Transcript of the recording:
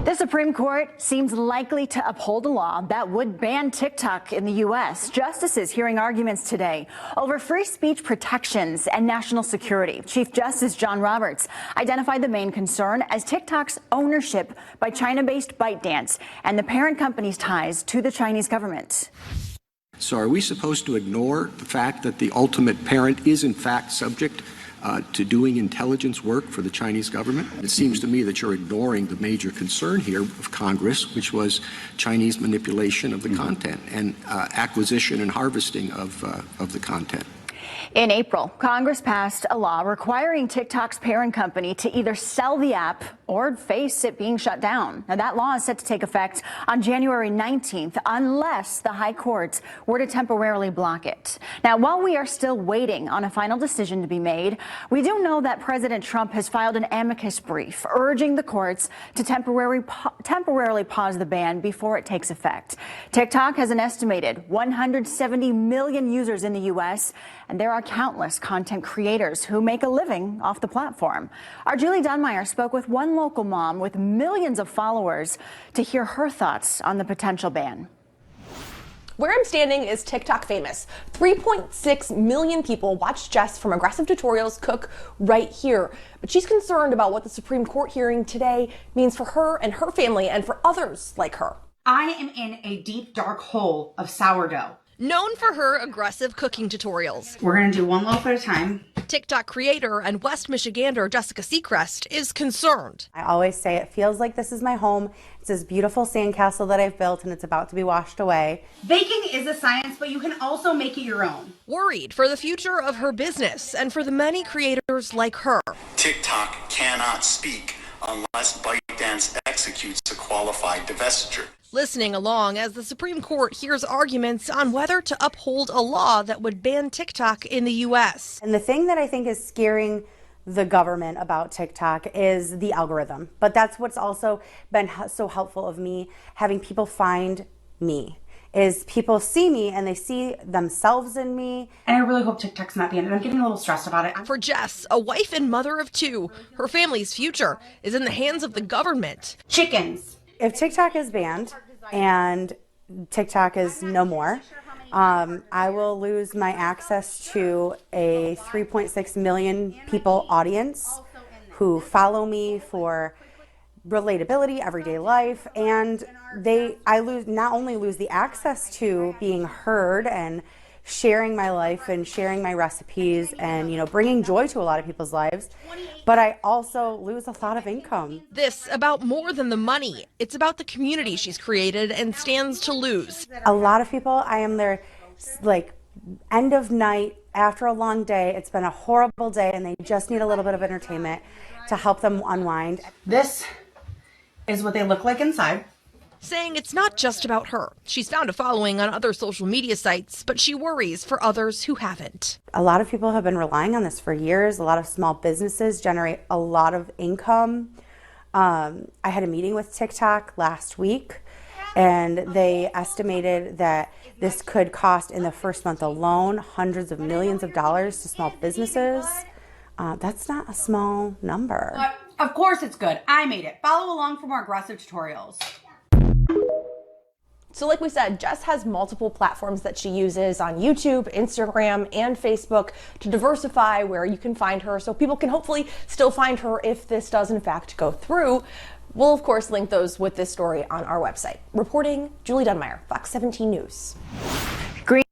The Supreme Court seems likely to uphold a law that would ban TikTok in the U.S. Justices hearing arguments today over free speech protections and national security. Chief Justice John Roberts identified the main concern as TikTok's ownership by China-based ByteDance and the parent company's ties to the Chinese government. So are we supposed to ignore the fact that the ultimate parent is in fact subject to doing intelligence work for the Chinese government? It seems to me that you're ignoring the major concern here of Congress, which was Chinese manipulation of the content and acquisition and harvesting of the content. In April, Congress passed a law requiring TikTok's parent company to either sell the app or face it being shut down. Now, that law is set to take effect on January 19th unless the high courts were to temporarily block it. Now, while we are still waiting on a final decision to be made, we do know that President Trump has filed an amicus brief urging the courts to temporarily pause the ban before it takes effect. TikTok has an estimated 170 million users in the U.S., and there are countless content creators who make a living off the platform. Our Julie Dunmeyer spoke with one local mom with millions of followers to hear her thoughts on the potential ban. Where I'm standing is TikTok famous. 3.6 million people watch Jess from Aggressive Tutorials cook right here. But she's concerned about what the Supreme Court hearing today means for her and her family and for others like her. I am in a deep, dark hole of sourdough. Known for her aggressive cooking tutorials, We're going to do one loaf at a time. TikTok creator and West Michigander Jessica Seacrest is concerned. I always say it feels like this is my home. It's this beautiful sandcastle that I've built and it's about to be washed away. Baking is a science, but you can also make it your own. Worried for the future of her business and for the many creators like her. TikTok cannot speak unless ByteDance executes a qualified divestiture. Listening along as the Supreme Court hears arguments on whether to uphold a law that would ban TikTok in the U.S. And the thing that I think is scaring the government about TikTok is the algorithm. But that's what's also been so helpful of me, having people find me, is people see me and they see themselves in me. And I really hope TikTok's not banned. I'm getting a little stressed about it. For Jess, a wife and mother of two, her family's future is in the hands of the government. Chickens. If TikTok is banned and TikTok is no more, I will lose my access to a 3.6 million people audience who follow me for relatability, everyday life, and I not only lose the access to being heard and sharing my life and sharing my recipes and, bringing joy to a lot of people's lives, but I also lose a lot of income. This about more than the money. It's about the community she's created and stands to lose. A lot of people, I am their end of night after a long day. It's been a horrible day and they just need a little bit of entertainment to help them unwind. This is what they look like inside. Saying it's not just about her. She's found a following on other social media sites, but she worries for others who haven't. A lot of people have been relying on this for years. A lot of small businesses generate a lot of income. I had a meeting with TikTok last week, and they estimated that this could cost in the first month alone hundreds of millions of dollars to small businesses. That's not a small number. Of course it's good. I made it. Follow along for more Aggressive Tutorials. So like we said, Jess has multiple platforms that she uses on YouTube, Instagram, and Facebook to diversify where you can find her so people can hopefully still find her if this does in fact go through. We'll of course link those with this story on our website. Reporting, Julie Dunmeyer, Fox 17 News.